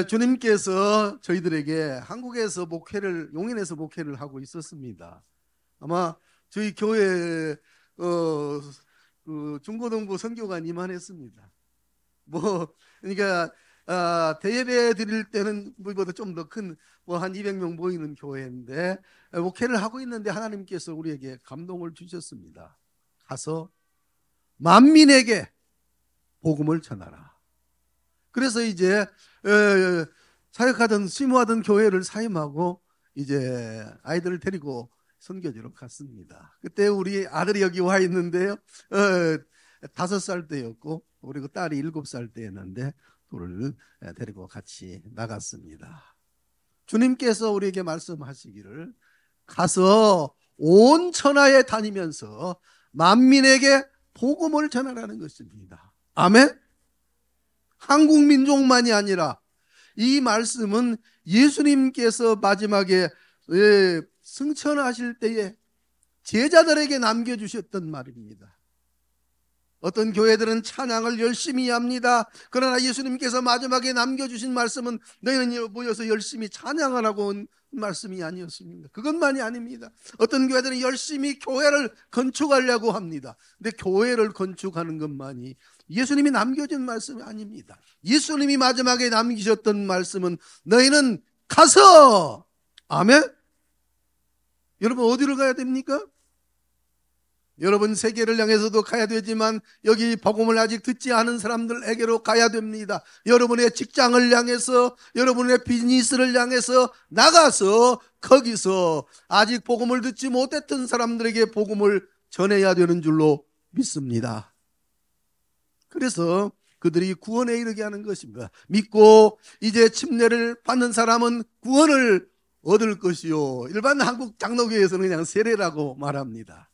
주님께서 저희들에게 한국에서 용인에서 목회를 하고 있었습니다. 아마 저희 교회 그 중고등부 선교관 이만했습니다. 그러니까 대예배 드릴 때는 우리보다 좀 더 큰 한 200명 모이는 교회인데 목회를 하고 있는데 하나님께서 우리에게 감동을 주셨습니다. 가서 만민에게 복음을 전하라. 그래서 이제 사역하던 심호하던 교회를 사임하고 이제 아이들을 데리고 선교지로 갔습니다. 그때 우리 아들이 여기 와 있는데요. 5살 때였고 그리고 딸이 7살 때였는데 둘을 데리고 같이 나갔습니다. 주님께서 우리에게 말씀하시기를 가서 온 천하에 다니면서 만민에게 복음을 전하라는 것입니다. 아멘? 한국 민족만이 아니라 이 말씀은 예수님께서 마지막에 승천하실 때에 제자들에게 남겨주셨던 말입니다. 어떤 교회들은 찬양을 열심히 합니다. 그러나 예수님께서 마지막에 남겨주신 말씀은 너희는 모여서 열심히 찬양하라고 온 말씀이 아니었습니다. 그것만이 아닙니다. 어떤 교회들은 열심히 교회를 건축하려고 합니다. 근데 교회를 건축하는 것만이 예수님이 남겨준 말씀이 아닙니다. 예수님이 마지막에 남기셨던 말씀은 너희는 가서, 아멘? 여러분 어디로 가야 됩니까? 여러분 세계를 향해서도 가야 되지만 여기 복음을 아직 듣지 않은 사람들에게로 가야 됩니다. 여러분의 직장을 향해서, 여러분의 비즈니스를 향해서 나가서 거기서 아직 복음을 듣지 못했던 사람들에게 복음을 전해야 되는 줄로 믿습니다. 그래서 그들이 구원에 이르게 하는 것입니다. 믿고 이제 침례를 받는 사람은 구원을 얻을 것이요, 일반 한국 장로교에서는 그냥 세례라고 말합니다.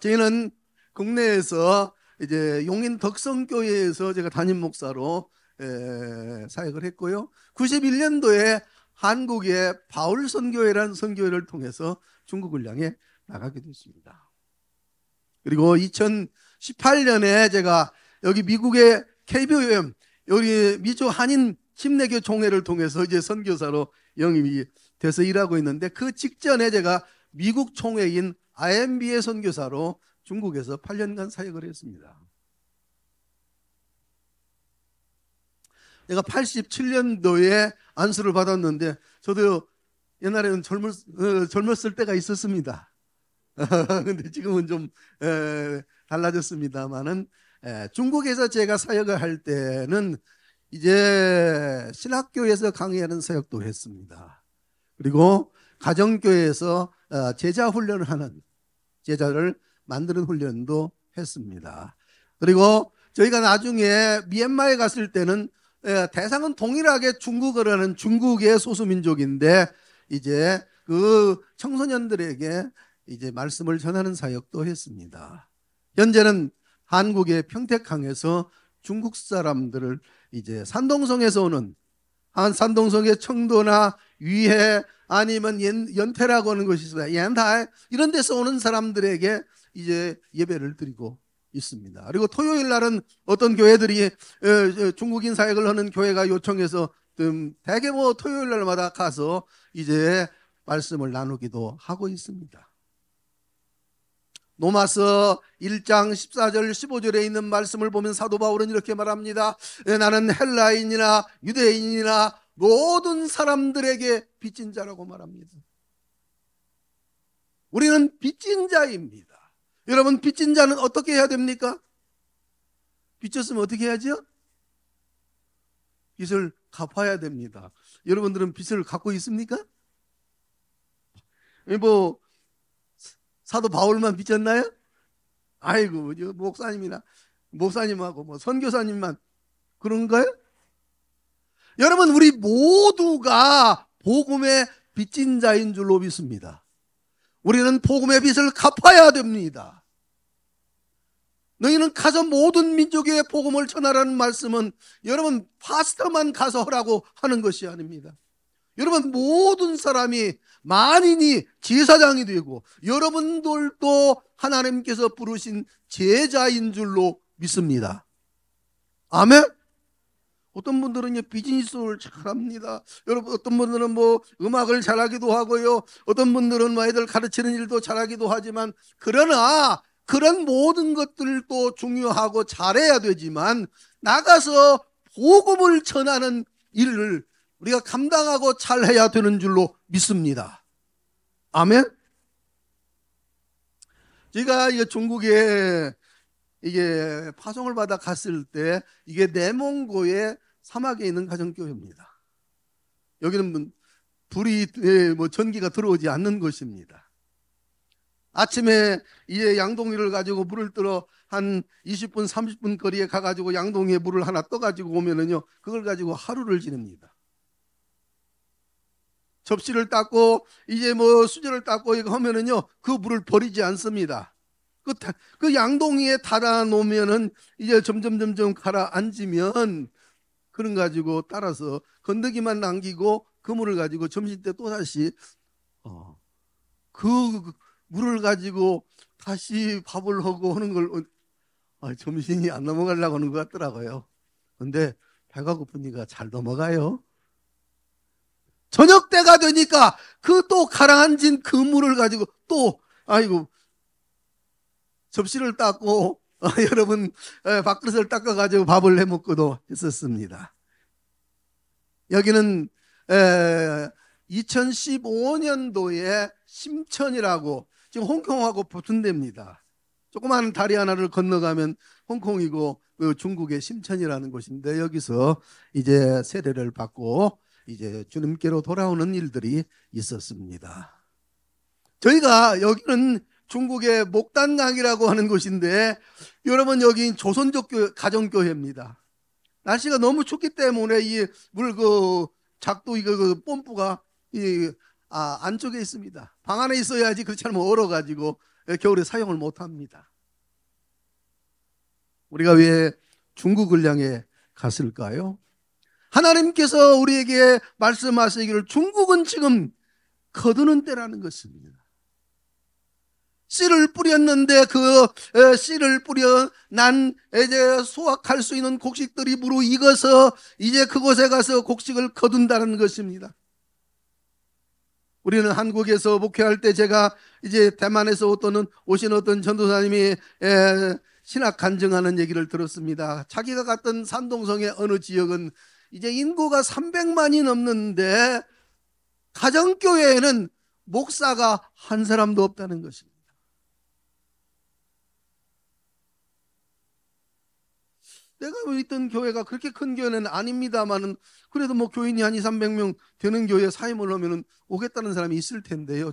저희는 국내에서 이제 용인 덕성교회에서 제가 담임 목사로 사역을 했고요. 91년도에 한국의 바울 선교회라는 선교회를 통해서 중국을 향해 나가게 됐습니다. 그리고 2018년에 제가 여기 미국의 KBOM, 여기 미주 한인 침례교 총회를 통해서 이제 선교사로 영입이 돼서 일하고 있는데, 그 직전에 제가 미국 총회인 IMB의 선교사로 중국에서 8년간 사역을 했습니다. 내가 87년도에 안수를 받았는데 저도 옛날에는 젊었을 때가 있었습니다. 근데 지금은 좀 달라졌습니다만은, 중국에서 제가 사역을 할 때는 이제 신학교에서 강의하는 사역도 했습니다. 그리고 가정교회에서 제자 훈련을 하는, 제자를 만드는 훈련도 했습니다. 그리고 저희가 나중에 미얀마에 갔을 때는 대상은 동일하게 중국어라는 중국의 소수민족인데 이제 그 청소년들에게 이제 말씀을 전하는 사역도 했습니다. 현재는 한국의 평택항에서 중국 사람들을 이제 산동성에서 오는, 산동성의 청도나 위해 아니면 연태라고 하는 것이 있습니다. 연태 이런 데서 오는 사람들에게 이제 예배를 드리고 있습니다. 그리고 토요일 날은 어떤 교회들이 중국인 사역을 하는 교회가 요청해서 대개 토요일 날마다 가서 이제 말씀을 나누기도 하고 있습니다. 로마서 1장 14절 15절에 있는 말씀을 보면 사도 바울은 이렇게 말합니다. 나는 헬라인이나 유대인이나 모든 사람들에게 빚진 자라고 말합니다. 우리는 빚진 자입니다. 여러분, 빚진 자는 어떻게 해야 됩니까? 빚졌으면 어떻게 해야죠? 빚을 갚아야 됩니다. 여러분들은 빚을 갖고 있습니까? 사도 바울만 빚졌나요? 아이고, 목사님하고 선교사님만 그런가요? 여러분, 우리 모두가 복음의 빚진 자인 줄로 믿습니다. 우리는 복음의 빚을 갚아야 됩니다. 너희는 가서 모든 민족의 복음을 전하라는 말씀은 여러분 파스터만 가서 하라고 하는 것이 아닙니다. 여러분, 모든 사람이, 만인이 제사장이 되고 여러분들도 하나님께서 부르신 제자인 줄로 믿습니다. 아멘. 어떤 분들은 비즈니스를 잘합니다. 여러분, 어떤 분들은 뭐 음악을 잘하기도 하고요. 어떤 분들은 뭐 애들 가르치는 일도 잘하기도 하지만, 그러나 그런 모든 것들도 중요하고 잘해야 되지만, 나가서 복음을 전하는 일을 우리가 감당하고 잘해야 되는 줄로 믿습니다. 아멘. 제가 이게 중국에 이게 파송을 받아 갔을 때, 이게 내몽고의 사막에 있는 가정교회입니다. 여기는 불이 뭐 전기가 들어오지 않는 곳입니다. 아침에 이제 양동이를 가지고 물을 떠러 한 20분 30분 거리에 가가지고 양동이에 물을 하나 떠가지고 오면은요, 그걸 가지고 하루를 지냅니다. 접시를 닦고 이제 뭐 수저를 닦고 이거 하면은요, 그 물을 버리지 않습니다. 그 양동이에 달아 놓으면은 이제 점점 가라앉으면 그런 가지고 따라서 건더기만 남기고 그 물을 가지고 점심 때 또 다시 그 물을 가지고 다시 밥을 하고 하는 걸 점심이 안 넘어가려고 하는 것 같더라고요. 근데 배가 고프니까 잘 넘어가요. 저녁 때가 되니까 그 또 가라앉은 그 물을 가지고 또 접시를 닦고 여러분 밥그릇을 닦아가지고 밥을 해먹고도 했었습니다. 여기는 2015년도에 심천이라고, 지금 홍콩하고 붙은 데입니다. 조그마한 다리 하나를 건너가면 홍콩이고 중국의 심천이라는 곳인데, 여기서 이제 세례를 받고 이제 주님께로 돌아오는 일들이 있었습니다. 저희가 여기는 중국의 목단강이라고 하는 곳인데, 여러분 여기 조선족 가정교회입니다. 날씨가 너무 춥기 때문에 이 물 작두 그 뽐뿌가 안쪽에 있습니다. 방 안에 있어야지, 그렇지 않으면 얼어가지고 겨울에 사용을 못합니다. 우리가 왜 중국을 향해 갔을까요? 하나님께서 우리에게 말씀하시기를 중국은 지금 거두는 때라는 것입니다. 씨를 뿌렸는데 그 씨를 뿌려 난 이제 수확할 수 있는 곡식들이 무르익어서 이제 그곳에 가서 곡식을 거둔다는 것입니다. 우리는 한국에서 목회할 때, 제가 이제 대만에서 오신 어떤 전도사님이 신학 간증하는 얘기를 들었습니다. 자기가 갔던 산동성의 어느 지역은 이제 인구가 300만이 넘는데 가정교회에는 목사가 한 사람도 없다는 것입니다. 내가 있던 교회가 그렇게 큰 교회는 아닙니다만은, 그래도 뭐 교인이 한 200~300명 되는 교회에 사임을 하면 오겠다는 사람이 있을 텐데요.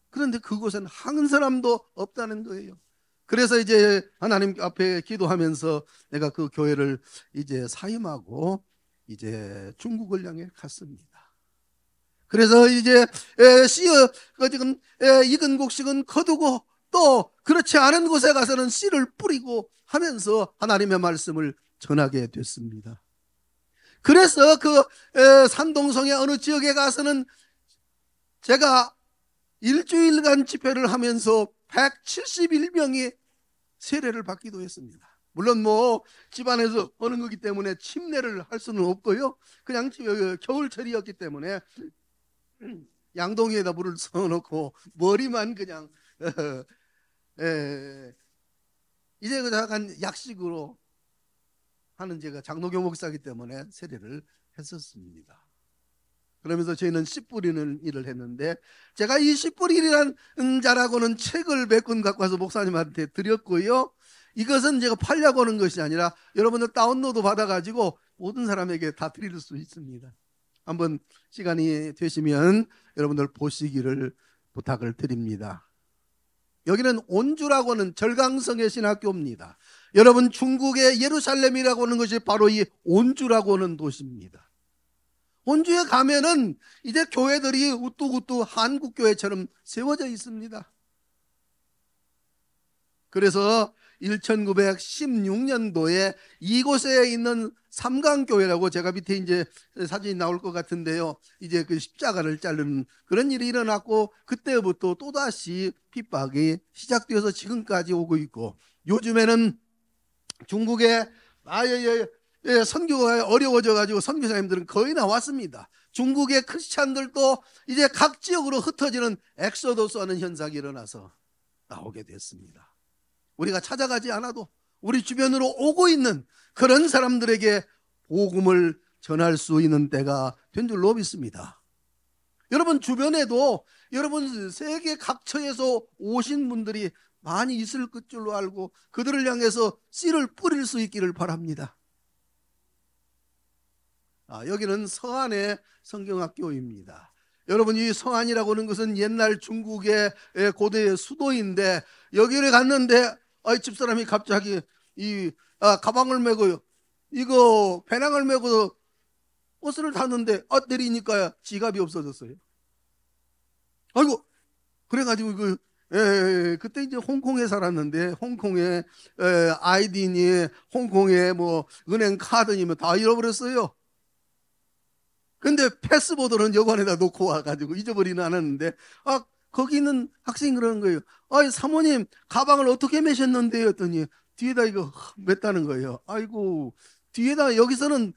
그런데 그곳엔 한 사람도 없다는 거예요. 그래서 이제 하나님 앞에 기도하면서 내가 그 교회를 이제 사임하고 이제 중국을 향해 갔습니다. 그래서 이제 지금 익은 곡식은 거두고, 또 그렇지 않은 곳에 가서는 씨를 뿌리고 하면서 하나님의 말씀을 전하게 됐습니다. 그래서 그 산동성의 어느 지역에 가서는 제가 일주일간 집회를 하면서 171명이 세례를 받기도 했습니다. 물론 뭐 집안에서 오는 거기 때문에 침례를 할 수는 없고요. 그냥 겨울철이었기 때문에 양동이에다 물을 써놓고 머리만 그냥 이제 그 약간 약식으로 하는, 제가 장로교 목사이기 때문에 세례를 했었습니다. 그러면서 저희는 씨 뿌리는 일을 했는데, 제가 이 씨 뿌리라는 자라고는 책을 몇 권 갖고 와서 목사님한테 드렸고요. 이것은 제가 팔려고 하는 것이 아니라 여러분들 다운로드 받아가지고 모든 사람에게 다 드릴 수 있습니다. 한번 시간이 되시면 여러분들 보시기를 부탁을 드립니다. 여기는 온주라고 하는 절강성의 신학교입니다. 여러분, 중국의 예루살렘이라고 하는 것이 바로 이 온주라고 하는 도시입니다. 온주에 가면은 이제 교회들이 우뚝우뚝 한국 교회처럼 세워져 있습니다. 그래서 1916년도에 이곳에 있는 삼강교회라고, 제가 밑에 이제 사진이 나올 것 같은데요, 이제 그 십자가를 자르는 그런 일이 일어났고, 그때부터 또다시 핍박이 시작되어서 지금까지 오고 있고, 요즘에는 중국에 선교가 어려워져 가지고 선교사님들은 거의 나왔습니다. 중국의 크리스찬들도 이제 각 지역으로 흩어지는 엑소더스 하는 현상이 일어나서 나오게 됐습니다. 우리가 찾아가지 않아도 우리 주변으로 오고 있는 그런 사람들에게 복음을 전할 수 있는 때가 된 줄로 믿습니다. 여러분 주변에도 여러분 세계 각처에서 오신 분들이 많이 있을 줄로 알고 그들을 향해서 씨를 뿌릴 수 있기를 바랍니다. 여기는 서안의 성경학교입니다. 여러분 이 서안이라고 하는 것은 옛날 중국의 고대의 수도인데 여기를 갔는데 집사람이 갑자기 가방을 메고 이거 배낭을 메고 버스를 탔는데 내리니까 지갑이 없어졌어요. 아이고 그래가지고 그때 이제 홍콩에 살았는데 홍콩에 아이디니 홍콩에 뭐 은행 카드니 뭐 다 잃어버렸어요. 근데 패스보드는 여관에다 놓고 와가지고 잊어버리는 않았는데 거기 있는 학생이 그러는 거예요. 사모님 가방을 어떻게 메셨는데요? 했더니 뒤에다 이거 맸다는 거예요. 아이고 뒤에다 여기서는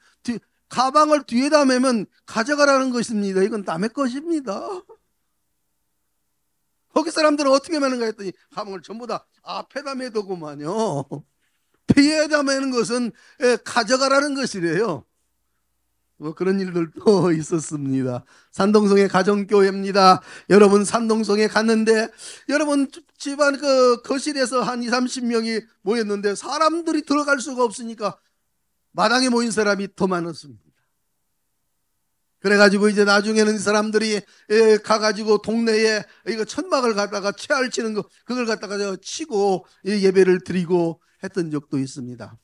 가방을 뒤에다 매면 가져가라는 것입니다. 이건 남의 것입니다. 거기 사람들은 어떻게 매는가 했더니 가방을 전부 다 앞에다 매더구만요. 뒤에다 매는 것은 가져가라는 것이래요. 뭐 그런 일들도 있었습니다. 산동성의 가정교회입니다. 여러분 산동성에 갔는데 여러분 집안 그 거실에서 한 20, 30명이 모였는데 사람들이 들어갈 수가 없으니까 마당에 모인 사람이 더 많았습니다. 그래가지고 이제 나중에는 사람들이 가가지고 동네에 이거 천막을 갖다가 채알 치는 거 그걸 갖다가 치고 예배를 드리고 했던 적도 있습니다.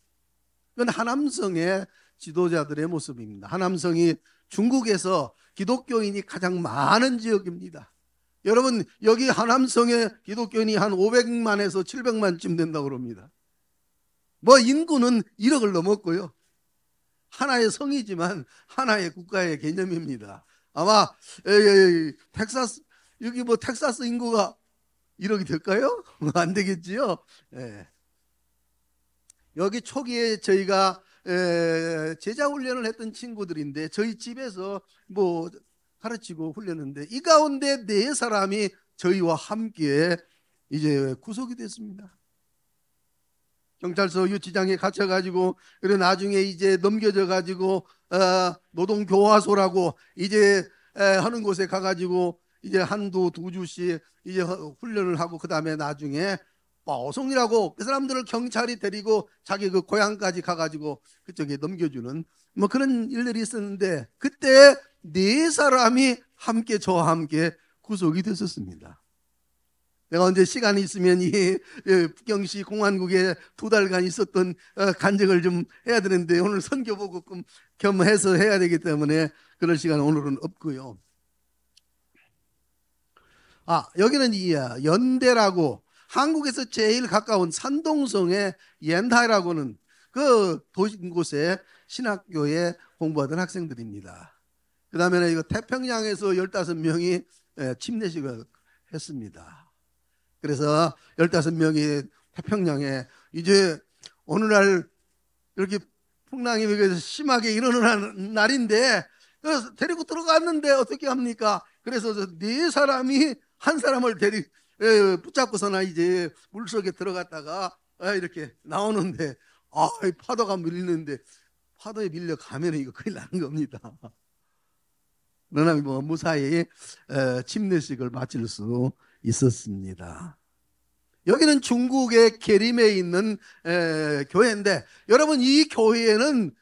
이건 하남성의 지도자들의 모습입니다. 하남성이 중국에서 기독교인이 가장 많은 지역입니다. 여러분 여기 하남성의 기독교인이 한 500만에서 700만쯤 된다고 그럽니다. 뭐 인구는 1억을 넘었고요. 하나의 성이지만 하나의 국가의 개념입니다. 아마 텍사스 여기 뭐 텍사스 인구가 1억이 될까요? 안 되겠지요. 여기 초기에 저희가 제자 훈련을 했던 친구들인데 저희 집에서 뭐 가르치고 훈련했는데 이 가운데 4사람이 저희와 함께 이제 구속이 됐습니다. 경찰서 유치장에 갇혀가지고 그리고 나중에 이제 넘겨져가지고 노동교화소라고 이제 하는 곳에 가가지고 이제 한두 두 주씩 이제 훈련을 하고 그 다음에 나중에 어송이라고 그 사람들을 경찰이 데리고 자기 그 고향까지 가가지고 그쪽에 넘겨주는 뭐 그런 일들이 있었는데 그때 4사람이 함께 저와 함께 구속이 됐었습니다. 내가 언제 시간이 있으면 이 북경시 공안국에 2달간 있었던 간증을 좀 해야 되는데 오늘 선교보고 겸해서 해야 되기 때문에 그럴 시간은 오늘은 없고요. 여기는 이 연대라고 한국에서 제일 가까운 산동성의 옌타이라고는 그 곳에 신학교에 공부하던 학생들입니다. 그 다음에 이거 태평양에서 15명이 침례식을 했습니다. 그래서 15명이 태평양에 이제 어느 날 이렇게 풍랑이 심하게 일어나는 날인데 데리고 들어갔는데 어떻게 합니까? 그래서 4사람이 한 사람을 붙잡고서나 이제 물속에 들어갔다가 이렇게 나오는데 파도가 밀리는데 파도에 밀려 가면 이거 큰일 나는 겁니다. 그러나 뭐 무사히 침례식을 마칠 수 있었습니다. 여기는 중국의 계림에 있는 교회인데 여러분 이 교회는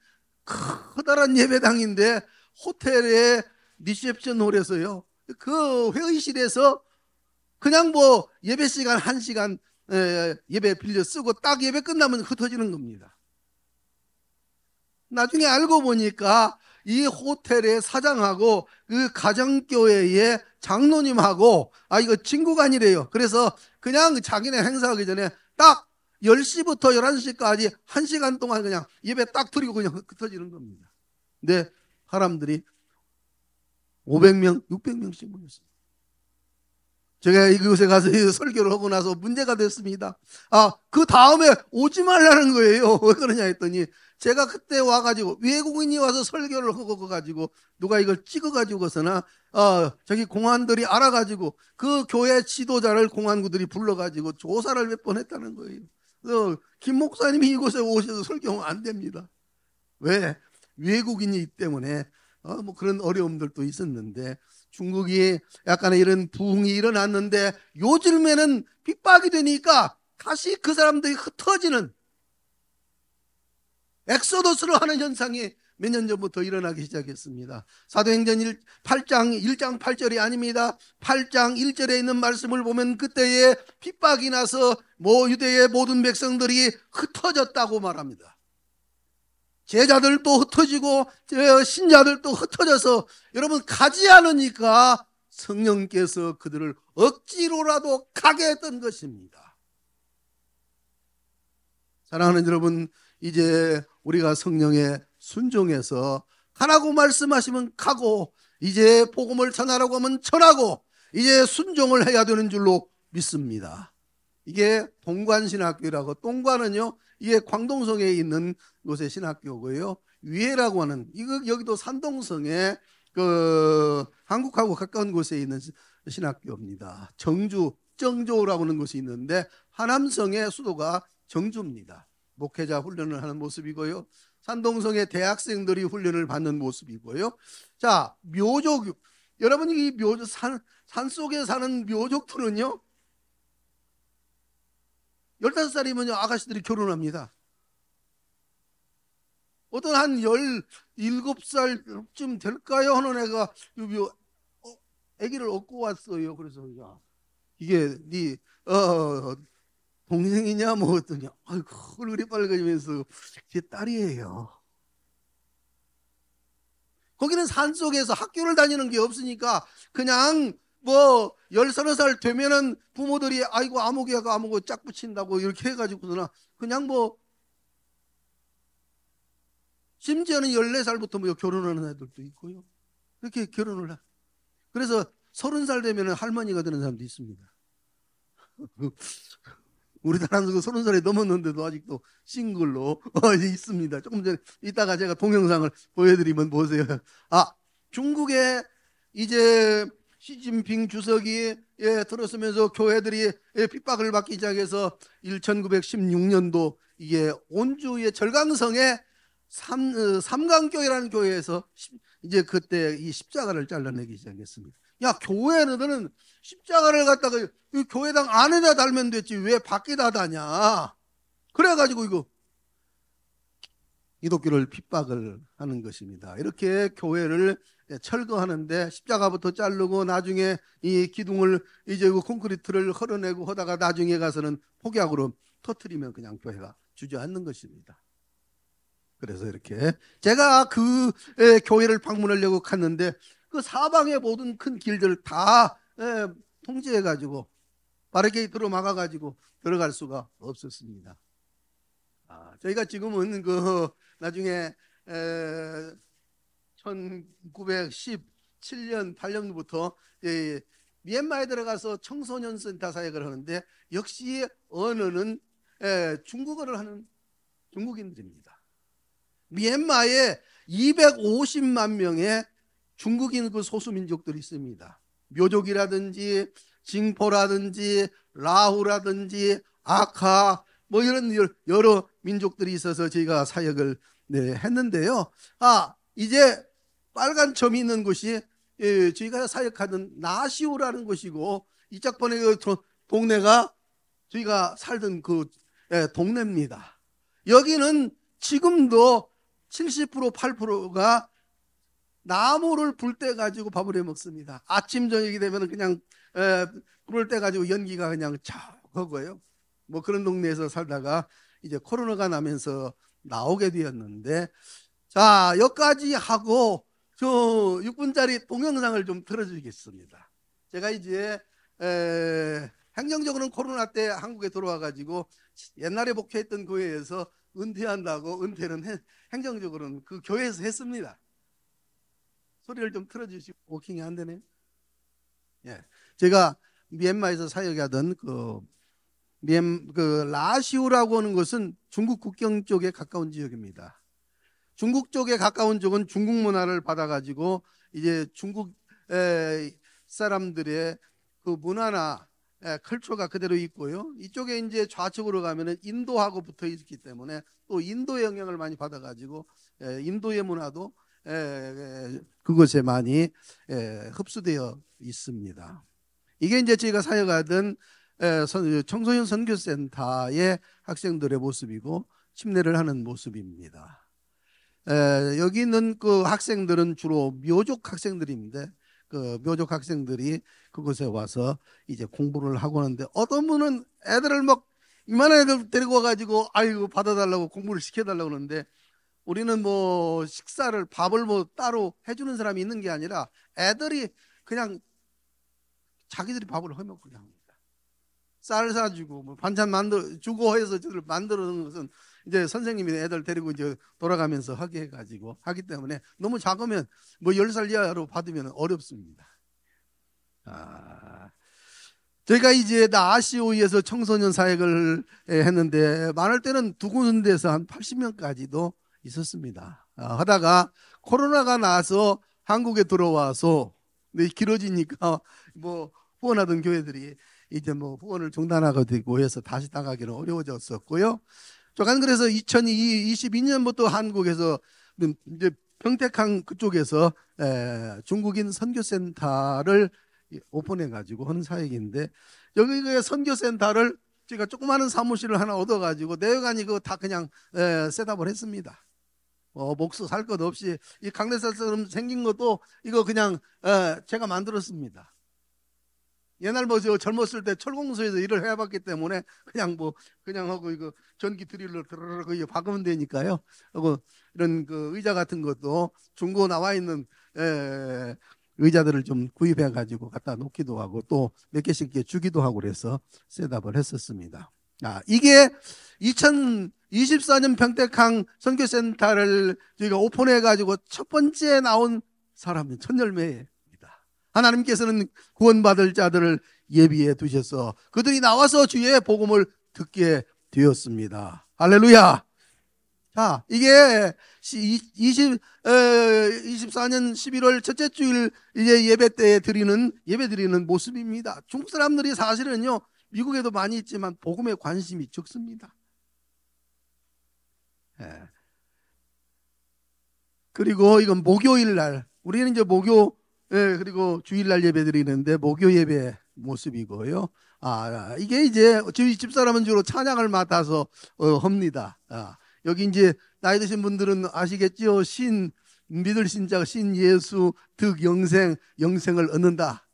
커다란 예배당인데 호텔의 리셉션 홀에서요 그 회의실에서 그냥 뭐 예배 시간 1시간 예배 빌려 쓰고 딱 예배 끝나면 흩어지는 겁니다. 나중에 알고 보니까 이 호텔의 사장하고 그 가정교회의 장로님하고 이거 친구가 아니래요. 그래서 그냥 자기네 행사하기 전에 딱 10시부터 11시까지 1시간 동안 그냥 예배 딱 드리고 그냥 흩어지는 겁니다. 근데 사람들이 500명, 600명씩 모였어요. 제가 이곳에 가서 설교를 하고 나서 문제가 됐습니다. 그 다음에 오지 말라는 거예요. 왜 그러냐 했더니 제가 그때 와가지고 외국인이 와서 설교를 하고 가지고 누가 이걸 찍어가지고서나 저기 공안들이 알아가지고 그 교회 지도자를 공안구들이 불러가지고 조사를 몇 번 했다는 거예요. 그래서 김 목사님이 이곳에 오셔서 설교하면 안 됩니다. 왜? 외국인이기 때문에 뭐 그런 어려움들도 있었는데 중국이 약간의 이런 부흥이 일어났는데 요즘에는 핍박이 되니까 다시 그 사람들이 흩어지는 엑소더스를 하는 현상이 몇 년 전부터 일어나기 시작했습니다. 사도행전 8장 1장 8절이 아닙니다. 8장 1절에 있는 말씀을 보면 그때에 핍박이 나서 유대의 모든 백성들이 흩어졌다고 말합니다. 제자들도 흩어지고 신자들도 흩어져서 여러분 가지 않으니까 성령께서 그들을 억지로라도 가게 했던 것입니다. 사랑하는 여러분, 이제 우리가 성령에 순종해서 가라고 말씀하시면 가고 이제 복음을 전하라고 하면 전하고 이제 순종을 해야 되는 줄로 믿습니다. 이게 동관신학교라고, 동관은요 이게 광동성에 있는 곳의 신학교고요. 위에라고 하는 여기도 산동성에 한국하고 가까운 곳에 있는 신학교입니다. 정조라고 하는 곳이 있는데 하남성의 수도가 정주입니다. 목회자 훈련을 하는 모습이고요. 산동성의 대학생들이 훈련을 받는 모습이고요. 자, 묘족, 여러분이 이 묘족 산 속에 사는 묘족들은요 15살이면 아가씨들이 결혼합니다. 어떤 한 17살쯤 될까요? 하는 애가 아기를 얻고 왔어요. 그래서 이게 네 동생이냐 뭐 어떠냐. 아이고 얼굴이 빨개지면서 제 딸이에요. 거기는 산속에서 학교를 다니는 게 없으니까 그냥 13살 되면은 부모들이 아이고 아무개가 아무거 짝 붙인다고 이렇게 해가지고서나 그냥 심지어는 14살부터 결혼하는 애들도 있고요. 그렇게 결혼을 해. 그래서 30살 되면은 할머니가 되는 사람도 있습니다. 우리나라는 30살이 넘었는데도 아직도 싱글로 있습니다. 조금 전에 이따가 제가 동영상을 보여드리면 보세요. 중국에 이제 시진핑 주석이 들어서면서 교회들이 핍박을 받기 시작해서 1916년도 이게 온주의 절강성에 삼강교회라는 교회에서 이제 그때 이 십자가를 잘라내기 시작했습니다. 교회는 십자가를 갖다가 교회당 안에다 달면 됐지 왜 밖에다 다냐. 그래가지고 기독교를 핍박을 하는 것입니다. 이렇게 교회를 철거하는데 십자가부터 자르고 나중에 이 기둥을 이제 콘크리트를 헐어내고 하다가 나중에 가서는 폭약으로 터뜨리면 그냥 교회가 주저앉는 것입니다. 그래서 이렇게 제가 그 교회를 방문하려고 갔는데 그 사방의 모든 큰 길들을 다 통제해가지고 바리케이트로 막아가지고 들어갈 수가 없었습니다. 저희가 지금은 나중에 1917년 8년부터 미얀마에 들어가서 청소년 센터 사역을 하는데 역시 언어는 중국어를 하는 중국인들입니다. 미얀마에 250만 명의 중국인 소수민족들이 있습니다. 묘족이라든지 징포라든지 라후라든지 아카 이런 여러 민족들이 있어서 저희가 사역을 했는데요. 이제 빨간 점이 있는 곳이 저희가 사역하는 나시오라는 곳이고 이 짝번에 동네가 저희가 살던 그 동네입니다. 여기는 지금도 70% 8%가 나무를 불 때 가지고 밥을 해 먹습니다. 아침 저녁이 되면 그냥 불을 때 가지고 연기가 그냥 쫙 하고요. 그런 동네에서 살다가 이제 코로나가 나면서 나오게 되었는데, 자, 여기까지 하고 저 6분짜리 동영상을 좀 틀어주겠습니다. 제가 이제 행정적으로는 코로나 때 한국에 들어와 가지고 옛날에 목회했던 교회에서 은퇴한다고, 은퇴는 행정적으로는 그 교회에서 했습니다. 소리를 좀 틀어주시고. 워킹이 안 되네. 제가 미얀마에서 사역하던 그 라시우라고 하는 것은 중국 국경 쪽에 가까운 지역입니다. 중국 쪽에 가까운 쪽은 중국 문화를 받아가지고 이제 중국 사람들의 그 문화나 컬처가 그대로 있고요. 이쪽에 이제 좌측으로 가면은 인도하고 붙어 있기 때문에 또 인도의 영향을 많이 받아가지고 인도의 문화도 그것에 많이 흡수되어 있습니다. 이게 이제 저희가 사역하던 청소년 선교센터의 학생들의 모습이고 침례를 하는 모습입니다. 여기 있는 그 학생들은 주로 묘족 학생들인데 그 묘족 학생들이 그곳에 와서 이제 공부를 하고 하는데 어떤 분은 애들을 막 이만한 애들 데리고 와가지고 아이고 받아달라고 공부를 시켜달라고 그러는데 우리는 뭐 식사를 밥을 뭐 따로 해주는 사람이 있는 게 아니라 애들이 그냥 자기들이 밥을 해먹고 그냥 합니다. 쌀 사주고 뭐 반찬 주고 해서 저들 만들어 놓은 것은 이제 선생님이 애들 데리고 이제 돌아가면서 하게 해가지고 하기 때문에 너무 작으면 뭐 10살 이하로 받으면 어렵습니다. 저희가 이제 아시오에서 청소년 사역을 했는데 많을 때는 두 군데에서 한 80명까지도 있었습니다. 하다가 코로나가 나서 한국에 들어와서 길어지니까 뭐 후원하던 교회들이 이제 뭐 후원을 중단하게 되고 해서 다시 나가기는 어려워졌었고요. 조금 그래서 2022년부터 한국에서 이제 평택항 그쪽에서 중국인 선교센터를 오픈해 가지고 하는 사역인데 여기 그 선교센터를 제가 조그마한 사무실을 하나 얻어 가지고 내외관이 그거 다 그냥 셋업을 했습니다. 목수 살 것 없이 이 강대살처럼 생긴 것도 이거 그냥 제가 만들었습니다. 옛날 뭐 저 젊었을 때 철공소에서 일을 해봤기 때문에 그냥 하고 이거 전기 드릴로 드르르 박으면 되니까요. 하고 이런 그 의자 같은 것도 중고 나와 있는 의자들을 좀 구입해 가지고 갖다 놓기도 하고 또 몇 개씩 주기도 하고 그래서 셋업을 했었습니다. 이게 2024년 평택항 선교센터를 저희가 오픈해 가지고 첫 번째 나온 사람은 첫 열매입니다. 하나님께서는 구원받을 자들을 예비해 두셔서 그들이 나와서 주의 복음을 듣게 되었습니다. 할렐루야. 자, 이게 24년 11월 첫째 주일 이제 예배 때 예배 드리는 모습입니다. 중국 사람들이 사실은요, 미국에도 많이 있지만 복음에 관심이 적습니다. 그리고 이건 목요일 날, 우리는 이제 그리고 주일날 예배 드리는데 목요 예배 모습이고요. 이게 이제 저희 집사람은 주로 찬양을 맡아서 합니다. 여기 이제 나이 드신 분들은 아시겠죠? 믿을 신자가 신 예수 득 영생을 얻는다.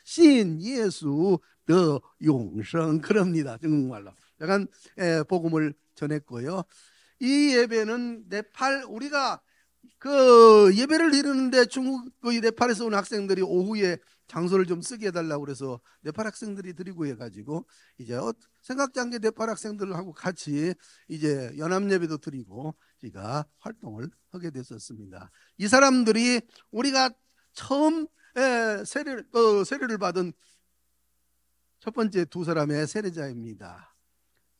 신 예수 더 용성 그럽니다. 중국말로. 약간 복음을 전했고요. 이 예배는 우리가 그 예배를 드리는데 중국 네팔에서 온 학생들이 오후에 장소를 좀 쓰게 해달라고 그래서 네팔 학생들이 드리고 해가지고 이제 생각지 않게 네팔 학생들하고 같이 이제 연합 예배도 드리고 제가 활동을 하게 됐었습니다. 이 사람들이 우리가 처음 세례를 받은 첫 번째 두 사람의 세례자입니다.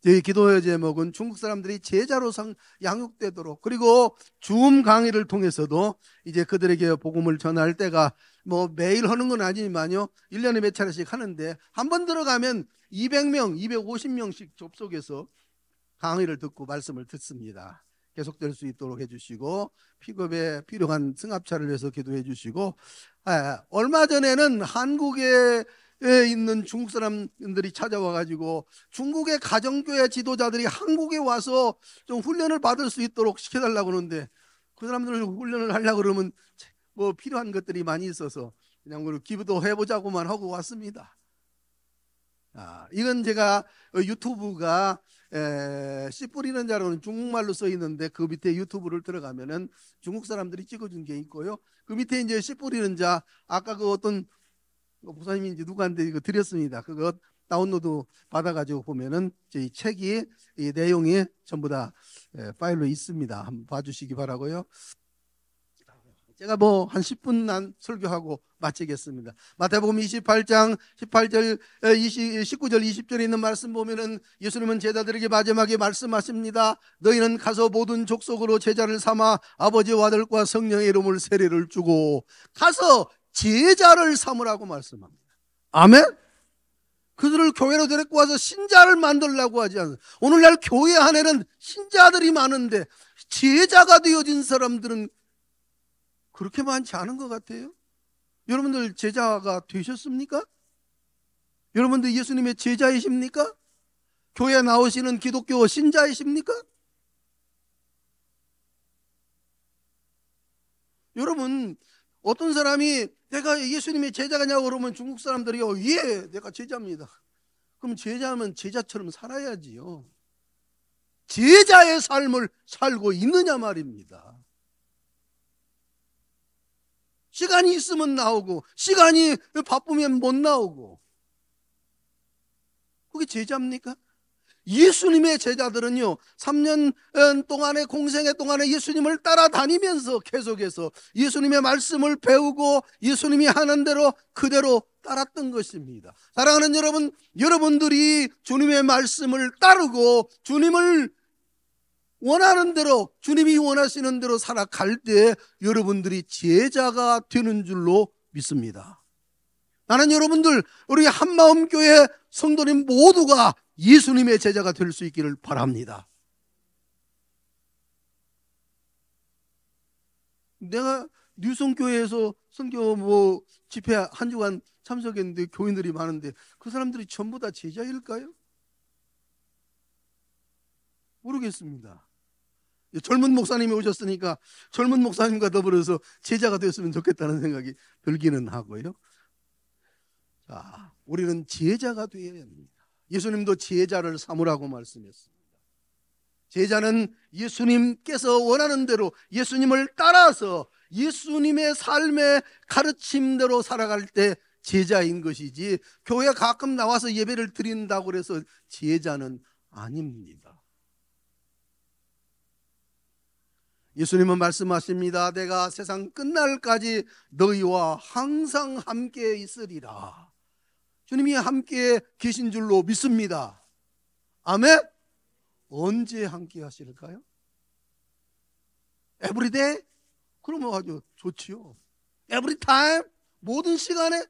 저희 기도의 제목은 중국 사람들이 제자로 양육되도록 그리고 줌 강의를 통해서도 이제 그들에게 복음을 전할 때가 뭐 매일 하는 건 아니지만요 1년에 몇 차례씩 하는데 한 번 들어가면 200명, 250명씩 접속해서 강의를 듣고 말씀을 듣습니다. 계속될 수 있도록 해주시고 픽업에 필요한 승합차를 위해서 기도해 주시고 얼마 전에는 한국에 있는 중국 사람들이 찾아와가지고 중국의 가정교회 지도자들이 한국에 와서 좀 훈련을 받을 수 있도록 시켜달라고 하는데 그 사람들 훈련을 하려고 그러면 뭐 필요한 것들이 많이 있어서 그냥 기부도 해보자고만 하고 왔습니다. 이건 제가 유튜브가 씨 뿌리는 자로는 중국말로 써 있는데 그 밑에 유튜브를 들어가면은 중국 사람들이 찍어준 게 있고요. 그 밑에 이제 씨 뿌리는 자 아까 그 어떤 목사님인지 누구한테 이거 드렸습니다. 그거 다운로드 받아가지고 보면은 저희 책이 이 내용이 전부 다 파일로 있습니다. 한번 봐주시기 바라고요. 제가 한 10분만 설교하고 마치겠습니다. 마태복음 28장 18절, 19절, 20절에 있는 말씀 보면은 예수님은 제자들에게 마지막에 말씀하십니다. 너희는 가서 모든 족속으로 제자를 삼아 아버지와 아들과 성령의 이름을 세례를 주고 가서 제자를 삼으라고 말씀합니다. 아멘? 그들을 교회로 데리고 와서 신자를 만들려고 하지 않아요. 오늘날 교회 안에는 신자들이 많은데 제자가 되어진 사람들은 그렇게 많지 않은 것 같아요. 여러분들 제자가 되셨습니까? 여러분들 예수님의 제자이십니까? 교회 나오시는 기독교 신자이십니까? 여러분, 어떤 사람이 내가 예수님의 제자가냐고 그러면 중국 사람들이 예, 내가 제자입니다. 그럼 제자면 제자처럼 살아야지요. 제자의 삶을 살고 있느냐 말입니다. 시간이 있으면 나오고 시간이 바쁘면 못 나오고, 그게 제자입니까? 예수님의 제자들은요, 3년 동안의 공생애 동안에 예수님을 따라다니면서 계속해서 예수님의 말씀을 배우고 예수님이 하는 대로 그대로 따랐던 것입니다. 사랑하는 여러분, 여러분들이 주님의 말씀을 따르고 주님을 원하는 대로, 주님이 원하시는 대로 살아갈 때 여러분들이 제자가 되는 줄로 믿습니다. 나는 여러분들, 우리 한마음교회 성도님 모두가 예수님의 제자가 될 수 있기를 바랍니다. 내가 뉴성교회에서 선교 집회 한 주간 참석했는데 교인들이 많은데 그 사람들이 전부 다 제자일까요? 모르겠습니다. 젊은 목사님이 오셨으니까 젊은 목사님과 더불어서 제자가 되었으면 좋겠다는 생각이 들기는 하고요. 자, 우리는 제자가 되어야 합니다. 예수님도 제자를 삼으라고 말씀했습니다. 제자는 예수님께서 원하는 대로 예수님을 따라서 예수님의 삶의 가르침대로 살아갈 때 제자인 것이지, 교회 가끔 나와서 예배를 드린다고 해서 제자는 아닙니다. 예수님은 말씀하십니다. 내가 세상 끝날까지 너희와 항상 함께 있으리라. 주님이 함께 계신 줄로 믿습니다. 아멘? 언제 함께 하실까요? 에브리데이? 그러면 아주 좋지요. 에브리타임? 모든 시간에?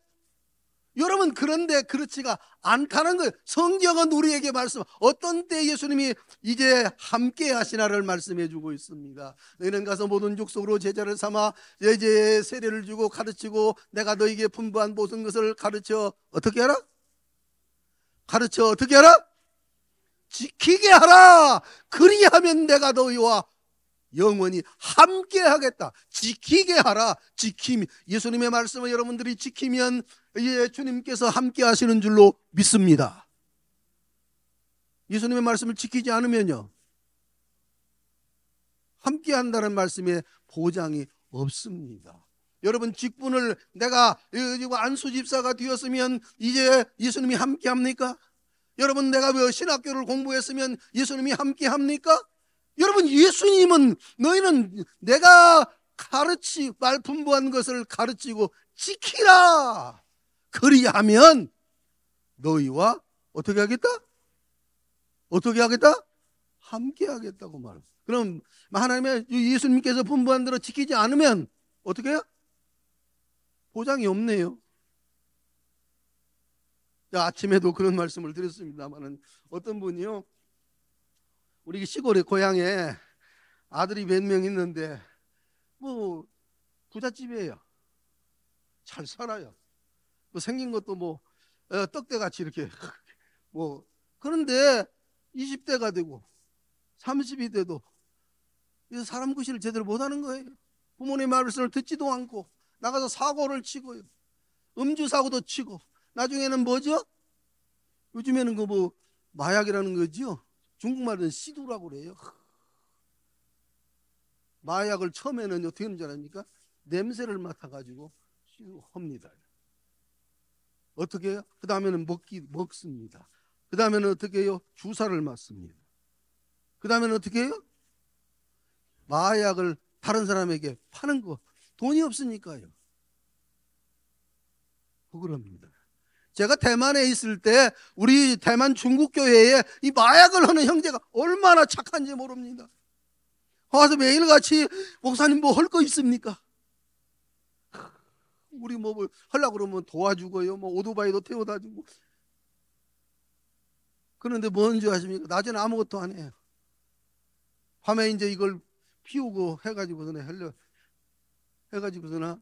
여러분, 그런데 그렇지가 않다는 거예요. 성경은 우리에게 어떤 때 예수님이 이제 함께 하시나를 말씀해 주고 있습니다. 너희는 가서 모든 족속으로 제자를 삼아 이제 세례를 주고 가르치고 내가 너희에게 분부한 모든 것을 가르쳐 어떻게 하라? 가르쳐 어떻게 하라? 지키게 하라. 그리하면 내가 너희와 영원히 함께 하겠다. 지키게 하라. 지킴. 예수님의 말씀을 여러분들이 지키면 이제 주님께서 함께 하시는 줄로 믿습니다. 예수님의 말씀을 지키지 않으면요, 함께 한다는 말씀에 보장이 없습니다. 여러분, 직분을 내가 안수집사가 되었으면 이제 예수님이 함께 합니까? 여러분, 내가 신학교를 공부했으면 예수님이 함께 합니까? 여러분, 예수님은 너희는 내가 분부한 것을 가르치고 지키라. 그리하면 너희와 어떻게 하겠다? 어떻게 하겠다? 함께 하겠다고 말해요. 그럼 하나님의 예수님께서 분부한 대로 지키지 않으면 어떻게 해요? 보장이 없네요. 아침에도 그런 말씀을 드렸습니다만, 어떤 분이요, 우리 시골의 고향에 아들이 몇 명 있는데 부잣집이에요. 잘 살아요. 생긴 것도 떡대같이 이렇게 그런데 20대가 되고 30이 돼도 사람 구실을 제대로 못하는 거예요. 부모님 말씀을 듣지도 않고 나가서 사고를 치고요, 음주 사고도 치고, 나중에는 뭐죠? 요즘에는 마약이라는 거죠. 중국말은 시두라고 그래요. 마약을 처음에는 어떻게 하는 줄 아십니까? 냄새를 맡아가지고 합니다. 어떻게 해요? 그 다음에는 먹습니다. 그 다음에는 어떻게 해요? 주사를 맞습니다. 그 다음에는 어떻게 해요? 마약을 다른 사람에게 파는 거, 돈이 없으니까요. 그럽니다. 제가 대만에 있을 때 우리 대만 중국교회에 이 마약을 하는 형제가 얼마나 착한지 모릅니다. 와서 매일같이 목사님 뭐 할 거 있습니까? 우리 뭐 하려고 그러면 도와주고요. 뭐 오토바이도 태워다 주고. 그런데 뭔지 아십니까? 낮에는 아무것도 안 해요. 밤에 이제 이걸 피우고 해가지고서는 해가지고서는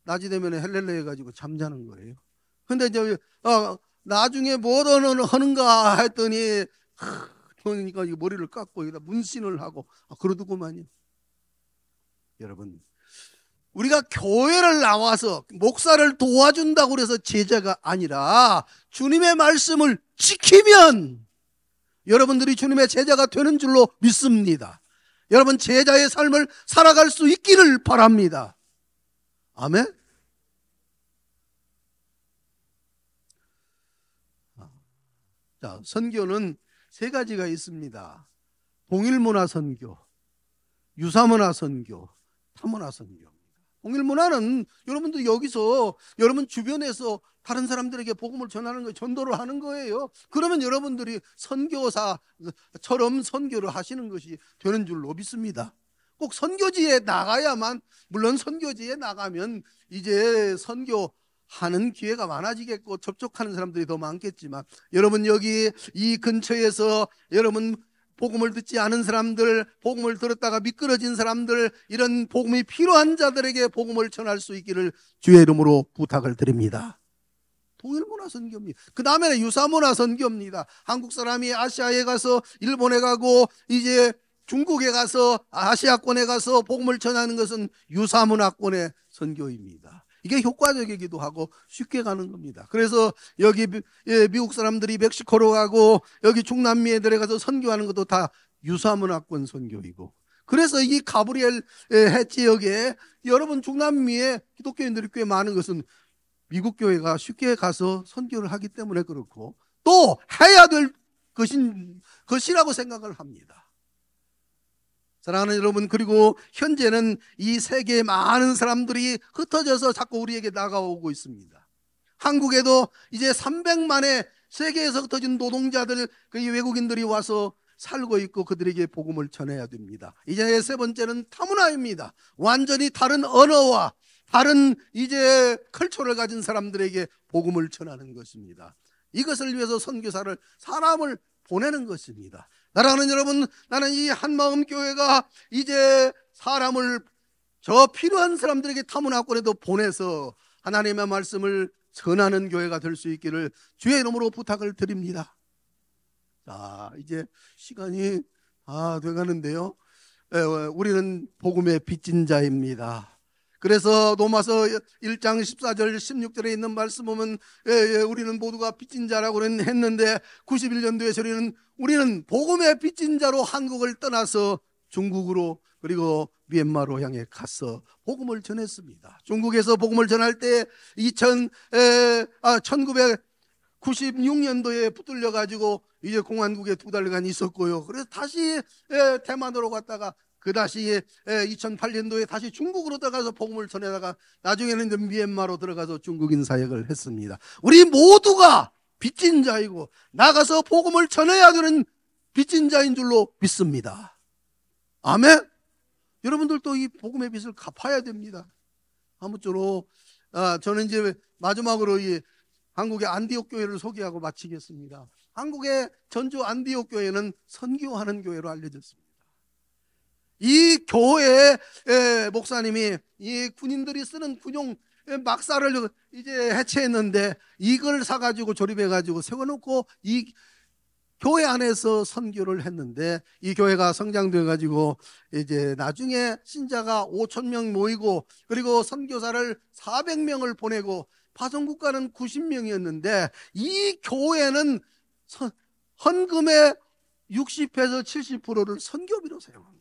낮이 되면 헬렐레 해가지고 잠자는 거예요. 근데 이제 나중에 뭐 하는가 했더니 그러니까 머리를 깎고 여기다 문신을 하고 그러더구만요. 여러분, 우리가 교회를 나와서 목사를 도와준다고 그래서 제자가 아니라 주님의 말씀을 지키면 여러분들이 주님의 제자가 되는 줄로 믿습니다. 여러분, 제자의 삶을 살아갈 수 있기를 바랍니다. 아멘. 자, 선교는 세 가지가 있습니다. 동일문화 선교, 유사문화 선교, 타문화 선교. 동일문화는 여러분들 여기서 여러분 주변에서 다른 사람들에게 복음을 전하는 거, 전도를 하는 거예요. 그러면 여러분들이 선교사처럼 선교를 하시는 것이 되는 줄로 믿습니다. 꼭 선교지에 나가야만, 물론 선교지에 나가면 이제 선교하는 기회가 많아지겠고 접촉하는 사람들이 더 많겠지만, 여러분 여기 이 근처에서 여러분 복음을 듣지 않은 사람들, 복음을 들었다가 미끄러진 사람들, 이런 복음이 필요한 자들에게 복음을 전할 수 있기를 주의 이름으로 부탁을 드립니다. 동일문화 선교입니다. 그 다음에는 유사문화 선교입니다. 한국 사람이 아시아에 가서, 일본에 가고, 이제 중국에 가서, 아시아권에 가서 복음을 전하는 것은 유사문화권의 선교입니다. 이게 효과적이기도 하고 쉽게 가는 겁니다. 그래서 여기 미국 사람들이 멕시코로 가고 여기 중남미에 들어가서 선교하는 것도 다 유사문화권 선교이고, 그래서 이 가브리엘 해 지역에 여러분 중남미에 기독교인들이 꽤 많은 것은 미국 교회가 쉽게 가서 선교를 하기 때문에 그렇고, 또 해야 될 것이라고 생각을 합니다. 사랑하는 여러분, 그리고 현재는 이 세계에 많은 사람들이 흩어져서 자꾸 우리에게 다가오고 있습니다. 한국에도 이제 300만의 세계에서 흩어진 노동자들, 그 외국인들이 와서 살고 있고 그들에게 복음을 전해야 됩니다. 이제 세 번째는 타문화입니다. 완전히 다른 언어와 다른 이제 컬처를 가진 사람들에게 복음을 전하는 것입니다. 이것을 위해서 선교사를, 사람을 보내는 것입니다. 사랑하는 여러분, 나는 이 한마음 교회가 이제 사람을 저 필요한 사람들에게 타문화권에도 보내서 하나님의 말씀을 전하는 교회가 될 수 있기를 주의 이름으로 부탁을 드립니다. 자, 이제 시간이 돼가는데요. 우리는 복음의 빚진 자입니다. 그래서 로마서 1장 14절 16절에 있는 말씀 보면 우리는 모두가 빚진 자라고 했는데 91년도에 우리는 복음의 빚진 자로 한국을 떠나서 중국으로 그리고 미얀마로 향해 가서 복음을 전했습니다. 중국에서 복음을 전할 때 1996년도에 붙들려 가지고 이제 공안국에 2달간 있었고요. 그래서 다시 대만으로 갔다가 그 다시 2008년도에 다시 중국으로 들어가서 복음을 전하다가 나중에는 이제 미얀마로 들어가서 중국인 사역을 했습니다. 우리 모두가 빚진 자이고 나가서 복음을 전해야 되는 빚진 자인 줄로 믿습니다. 아멘. 여러분들도 이 복음의 빚을 갚아야 됩니다. 아무쪼록 저는 이제 마지막으로 이 한국의 안디옥 교회를 소개하고 마치겠습니다. 한국의 전주 안디옥 교회는 선교하는 교회로 알려졌습니다. 이 교회 목사님이 이 군인들이 쓰는 군용 막사를 이제 해체했는데 이걸 사가지고 조립해가지고 세워놓고 이 교회 안에서 선교를 했는데, 이 교회가 성장돼가지고 이제 나중에 신자가 5,000명 모이고 그리고 선교사를 400명을 보내고 파송국가는 90명이었는데 이 교회는 헌금의 60에서 70%를 선교비로 사용합니다.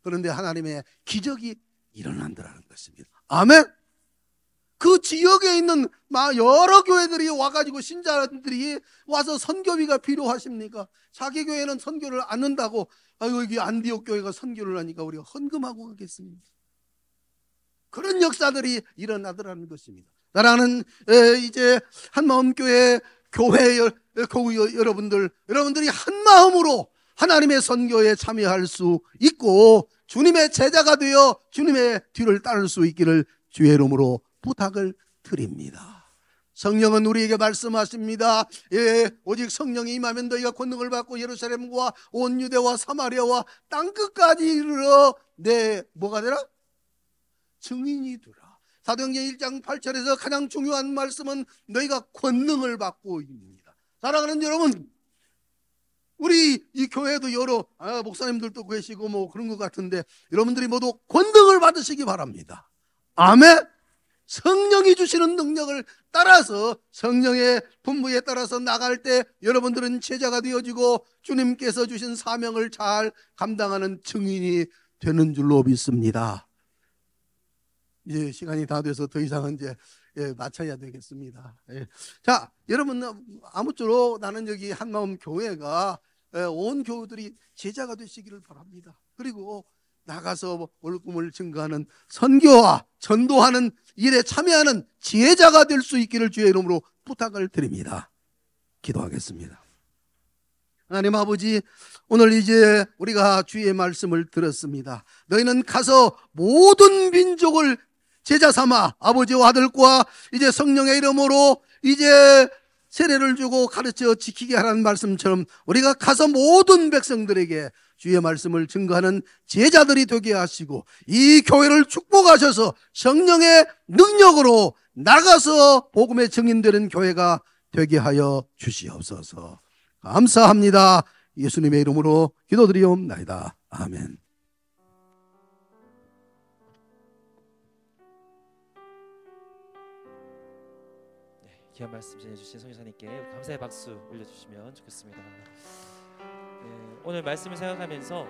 그런데 하나님의 기적이 일어난다는 것입니다. 아멘. 그 지역에 있는 여러 교회들이 와가지고 신자들이 와서 선교비가 필요하십니까? 자기 교회는 선교를 안 한다고, 여기 안디옥 교회가 선교를 하니까 우리가 헌금하고 가겠습니다. 그런 역사들이 일어나더라는 것입니다. 사랑하는 이제 한마음교회 여러분들이 한마음으로 하나님의 선교에 참여할 수 있고 주님의 제자가 되어 주님의 뒤를 따를 수 있기를 주의 이름으로 부탁을 드립니다. 성령은 우리에게 말씀하십니다. 오직 성령이 임하면 너희가 권능을 받고 예루살렘과 온 유대와 사마리아와 땅끝까지 이르러 뭐가 되라? 증인이 되라. 사도행전 1장 8절에서 가장 중요한 말씀은 너희가 권능을 받고입니다. 사랑하는 여러분, 우리 이 교회도 여러 목사님들도 계시고 뭐 그런 것 같은데 여러분들이 모두 권능을 받으시기 바랍니다. 아멘. 성령이 주시는 능력을 따라서 성령의 분부에 따라서 나갈 때 여러분들은 제자가 되어지고 주님께서 주신 사명을 잘 감당하는 증인이 되는 줄로 믿습니다. 이제 시간이 다 돼서 더 이상은 이제 마쳐야 되겠습니다. 자, 여러분 아무쪼록 나는 여기 한마음 교회가 온 교우들이 제자가 되시기를 바랍니다. 그리고 나가서 복음을 증거하는 선교와 전도하는 일에 참여하는 지혜자가 될 수 있기를 주의 이름으로 부탁을 드립니다. 기도하겠습니다. 하나님 아버지, 오늘 이제 우리가 주의 말씀을 들었습니다. 너희는 가서 모든 민족을 제자 삼아 아버지와 아들과 이제 성령의 이름으로 이제 세례를 주고 가르쳐 지키게 하라는 말씀처럼 우리가 가서 모든 백성들에게 주의 말씀을 증거하는 제자들이 되게 하시고 이 교회를 축복하셔서 성령의 능력으로 나가서 복음의 증인되는 교회가 되게 하여 주시옵소서. 감사합니다. 예수님의 이름으로 기도드리옵나이다. 아멘. 귀한 말씀 전해주신 성교사님께 감사의 박수 올려주시면 좋겠습니다. 오늘 말씀을 생각하면서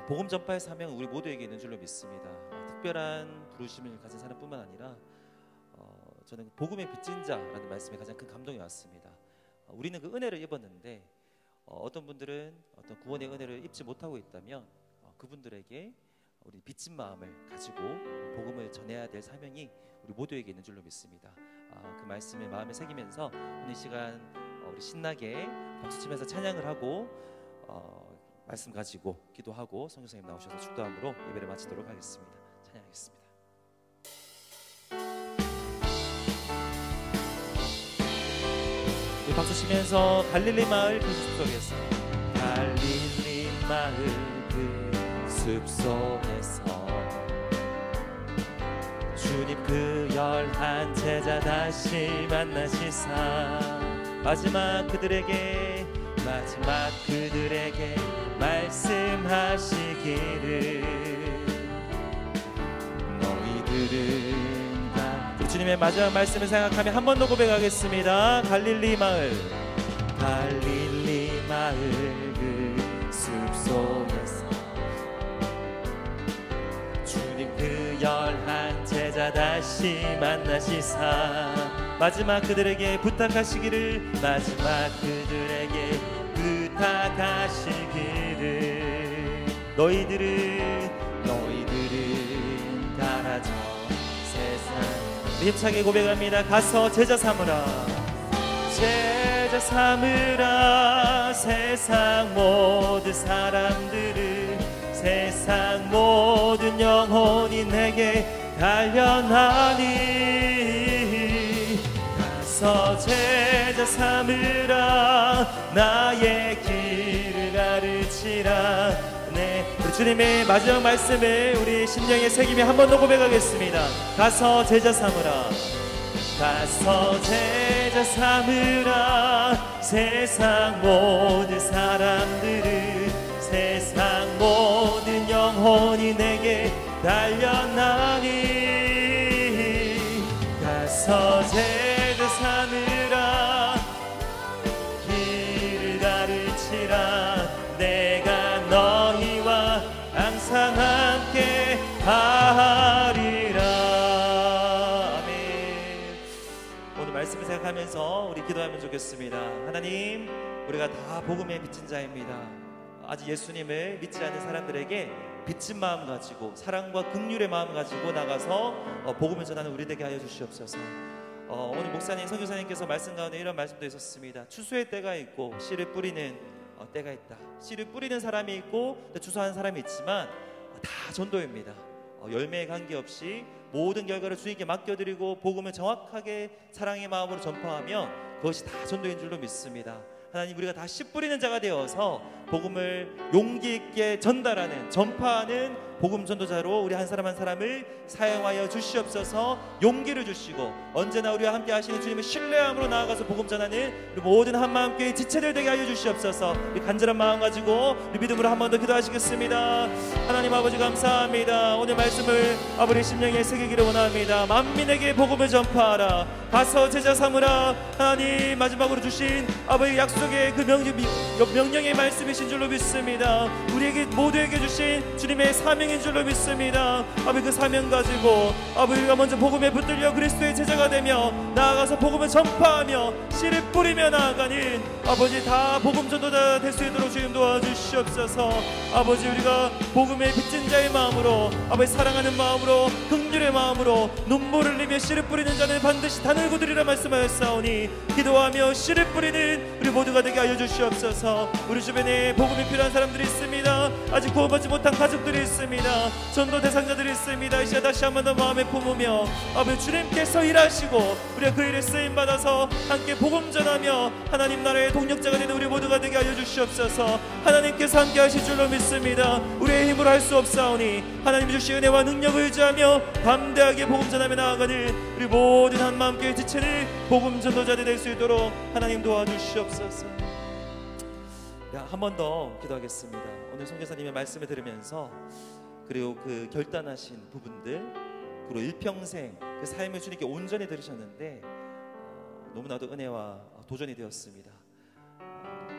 복음 전파의 사명은 우리 모두에게 있는 줄로 믿습니다. 특별한 부르심을 가진 사람뿐만 아니라 저는 복음의 빚진 자라는 말씀에 가장 큰 감동이 왔습니다. 우리는 그 은혜를 입었는데 어떤 분들은 어떤 구원의 은혜를 입지 못하고 있다면 그분들에게 우리 빚진 마음을 가지고 복음을 전해야 될 사명이 우리 모두에게 있는 줄로 믿습니다. 그 말씀을 마음에 새기면서 오늘 시간 우리 신나게 박수치면서 찬양을 하고 말씀 가지고 기도하고 성교사님 나오셔서 축도함으로 예배를 마치도록 하겠습니다. 찬양하겠습니다. 우리 박수치면서 갈릴리 마을 그 숲속에서 갈릴리 마을 그 숲속에서 주님 그 11 제자 다시 만나시사 마지막 그들에게 말씀하시기를 너희들은 다 주님의 마지막 말씀을 생각하며 한 번 더 고백하겠습니다. 갈릴리 마을 그 숲속에서 주님 그 11 제자 다시 만나시사 마지막 그들에게 부탁하시기를 너희들은 가라져 세상 힘차게 고백합니다. 가서 제자 삼으라 세상 모든 사람들을 세상 모든 영혼이 내게 달려나니 가서 제자 삼으라 나의 길을 가르치라. 네, 우리 주님의 마지막 말씀을 우리 심령에 새기며 한 번 더 고백하겠습니다. 가서 제자 삼으라 세상 모든 사람들을 세상 모든 영혼이 내게 달려나니 가서 제자 삼으라 길을 가르치라 내가 너희와 항상 함께 하리라. 아멘. 오늘 말씀을 생각하면서 우리 기도하면 좋겠습니다. 하나님, 우리가 다 복음의 빚진 자입니다. 아직 예수님을 믿지 않는 사람들에게 빚진 마음 가지고 사랑과 긍휼의 마음 가지고 나가서 복음을 전하는 우리 되게 하여 주시옵소서. 오늘 목사님, 선교사님께서 말씀 가운데 이런 말씀도 있었습니다. 추수의 때가 있고 씨를 뿌리는 때가 있다. 씨를 뿌리는 사람이 있고 추수하는 사람이 있지만 다 전도입니다. 열매에 관계없이 모든 결과를 주님께 맡겨드리고 복음을 정확하게 사랑의 마음으로 전파하면 그것이 다 전도인 줄로 믿습니다. 하나님, 우리가 다 씨 뿌리는 자가 되어서 복음을 용기 있게 전달하는, 전파하는 복음 전도자로 우리 한 사람 한 사람을 사용하여 주시옵소서. 용기를 주시고 언제나 우리와 함께 하시는 주님을 신뢰함으로 나아가서 복음 전하는 우리 모든 한마음교회 지체들 되게 하여 주시옵소서. 우리 간절한 마음 가지고 우리 믿음으로 한 번 더 기도하시겠습니다. 하나님 아버지 감사합니다. 오늘 말씀을 아버지 심령에 새기기를 원합니다. 만민에게 복음을 전파하라, 가서 제자 삼으라. 하나님 마지막으로 주신 아버지 약속의 그 명령의 말씀이신 줄로 믿습니다. 우리에게 모두에게 주신 주님의 사명인 줄로 믿습니다. 아버지 그 사명 가지고 아버지가 먼저 복음에 붙들려 그리스도의 제자가 되며 나아가서 복음을 전파하며 씨를 뿌리며 나아가는 아버지 다 복음 전도자 될 수 있도록 주님 도와주시옵소서. 아버지 우리가 복음의 빚진 자의 마음으로 아버지 사랑하는 마음으로 긍휼의 마음으로 눈물을 흘리며 씨를 뿌리는 자는 반드시 단을 거두리라 말씀하였사오니 기도하며 씨를 뿌리는 우리 모두가 되게 하여 주시옵소서. 우리 주변에 복음이 필요한 사람들이 있습니다. 아직 구원받지 못한 가족들이 있습니다. 전도 대상자들이 있습니다. 이 시간 다시 한 번 더 마음에 품으며 아버지 주님께서 일하시고 우리가 그 일에 쓰임받아서 함께 복음 전하며 하나님 나라의 동력자가 되는 우리 모두가 되게 하여 주시옵소서. 하나님께서 함께 하실 줄로 믿습니다. 우리의 힘으로 할 수 없사오니 하나님 주신 은혜와 능력을 의지하며 담대하게 복음 전하며 나아가는 우리 모든 한마음교회 지체를 복음 전도자들 될 수 있도록 하나님 도와주시옵소서. 한 번 더 기도하겠습니다. 오늘 선교사님의 말씀을 들으면서 그리고 그 결단하신 부분들, 그리고 일평생 그 삶을 주님께 온전히 들으셨는데 너무나도 은혜와 도전이 되었습니다.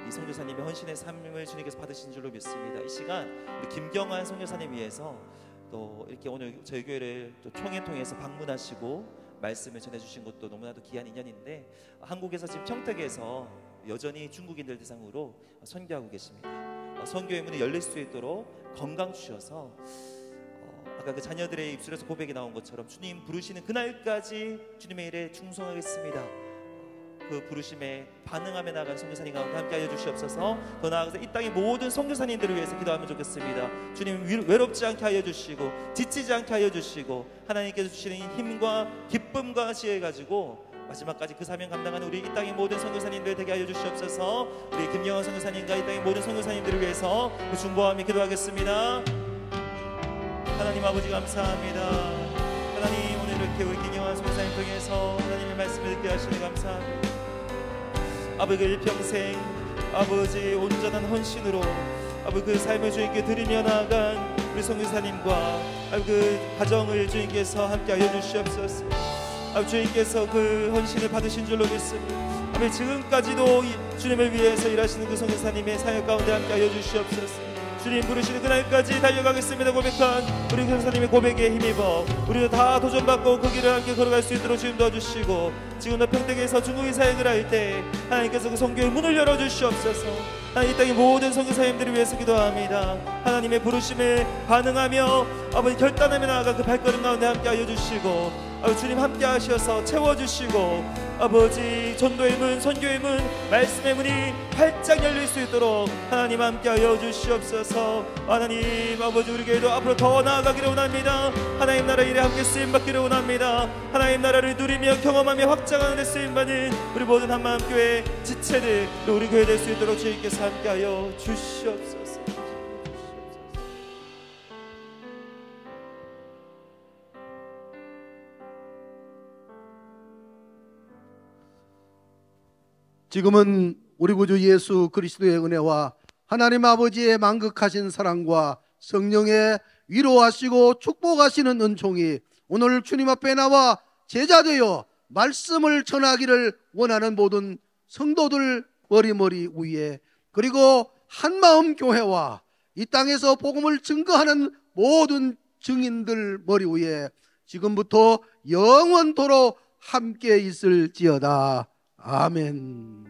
이 선교사님의 헌신의 삶을 주님께서 받으신 줄로 믿습니다. 이 시간 우리 김경환 선교사님 위해서 또 이렇게 오늘 저희 교회를 또 총회 통해서 방문하시고 말씀을 전해주신 것도 너무나도 귀한 인연인데 한국에서 지금 평택에서 여전히 중국인들 대상으로 선교하고 계십니다. 선교의 문이 열릴 수 있도록 건강 주셔서 아까 그 자녀들의 입술에서 고백이 나온 것처럼 주님 부르시는 그날까지 주님의 일에 충성하겠습니다. 그 부르심에 반응하며 나아간 선교사님 가운데 함께하여 주시옵소서. 더 나아가서 이 땅의 모든 선교사님들을 위해서 기도하면 좋겠습니다. 주님 외롭지 않게 하여 주시고 지치지 않게 하여 주시고 하나님께서 주시는 힘과 기쁨과 지혜 가지고 마지막까지 그 사명 감당하는 우리 이 땅의 모든 선교사님들 되게 하여 주시옵소서. 우리 김영환 선교사님과 이 땅의 모든 선교사님들을 위해서 그 중보하며 기도하겠습니다. 하나님 아버지 감사합니다. 하나님 오늘 이렇게 우리 김영환 선교사님 통해서 하나님의 말씀을 듣게 하시니 감사합니다. 아버지 그 일평생 아버지 온전한 헌신으로 아버지 그 삶을 주님께 드리며 나아간 우리 선교사님과 그 가정을 주님께서 함께하여 주시옵소서. 아버지 주님께서 그 헌신을 받으신 줄로 믿습니다. 아버지 지금까지도 주님을 위해서 일하시는 그 선교사님의 사역 가운데 함께하여 주시옵소서. 주님 부르시는 그날까지 달려가겠습니다 고백한 우리 선교사님의 고백에 힘입어 우리도 다 도전받고 그 길을 함께 걸어갈 수 있도록 주님 도와주시고 지금도 평택에서 중국인 사역을 할 때 하나님께서 그 선교의 문을 열어주시옵소서. 하나님 이 땅의 모든 선교사님들을 위해서 기도합니다. 하나님의 부르심에 반응하며 아버지 결단하며 나아가 그 발걸음 가운데 함께하여 주시고 아버지 주님 함께 하셔서 채워주시고 아버지 전도의 문, 선교의 문, 말씀의 문이 활짝 열릴 수 있도록 하나님 함께 하여 주시옵소서. 하나님 아버지 우리 교회도 앞으로 더 나아가기를 원합니다. 하나님 나라 일에 함께 쓰임받기를 원합니다. 하나님 나라를 누리며 경험하며 확장하는 데 쓰임받는 우리 모든 한마음교회 지체들 우리 교회 될 수 있도록 주님께서 함께 하여 주시옵소서. 지금은 우리 구주 예수 그리스도의 은혜와 하나님 아버지의 만극하신 사랑과 성령의 위로하시고 축복하시는 은총이 오늘 주님 앞에 나와 제자되어 말씀을 전하기를 원하는 모든 성도들 머리머리 위에 그리고 한마음 교회와 이 땅에서 복음을 증거하는 모든 증인들 머리 위에 지금부터 영원토록 함께 있을지어다. 아멘.